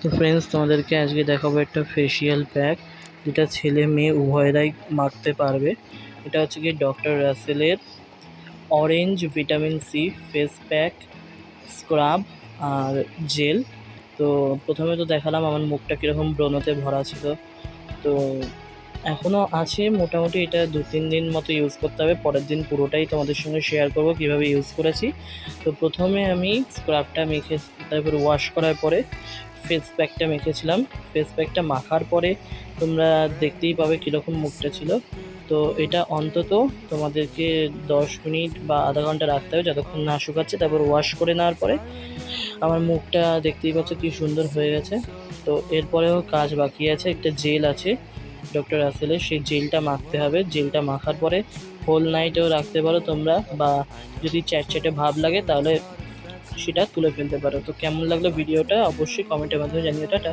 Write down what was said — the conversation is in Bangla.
তো ফ্রেন্ডস, তোমাদেরকে আজকে দেখাবো একটা ফেসিয়াল প্যাক যেটা ছেলে মেয়ে উভয়েরাই মাখতে পারবে। এটা হচ্ছে কি ডক্টর রাসেলের orange vitamin C face pack, scrub আর জেল। তো প্রথমে তো দেখালাম আমার মুখটা কীরকম ব্রণতে ভরা ছিল, তো এখনও আছে মোটামুটি। এটা 2-3 দিন মতো ইউজ করতে হবে, পরের দিন পুরোটাই তোমাদের সঙ্গে শেয়ার করব কীভাবে ইউজ করেছি। তো প্রথমে আমি স্ক্রাবটা মেখে, তারপর ওয়াশ করার পরে ফেস প্যাকটা মেখেছিলাম। ফেস প্যাকটা মাখার পরে তোমরা দেখতেই পাবে কীরকম মুখটা ছিল। তো এটা অন্তত তোমাদেরকে 10 মিনিট বা আধা ঘন্টা রাখতে হবে যতক্ষণ না শুকাচ্ছে। তারপর ওয়াশ করে নেওয়ার পরে আমার মুখটা দেখতেই পাচ্ছ কী সুন্দর হয়ে গেছে। তো এরপরেও কাজ বাকি আছে, একটা জেল আছে ডক্টর রাসেলের, সেই জেলটা মাখতে হবে। জেলটা মাখার পরে হোল নাইটেও রাখতে পারো তোমরা, বা যদি চ্যাটচ্যাটে ভাব লাগে তাহলে সেটা তুলে ফেলতে পারো। তো কেমন লাগলো ভিডিওটা অবশ্যই কমেন্টের মাধ্যমে জানিও। টাটা।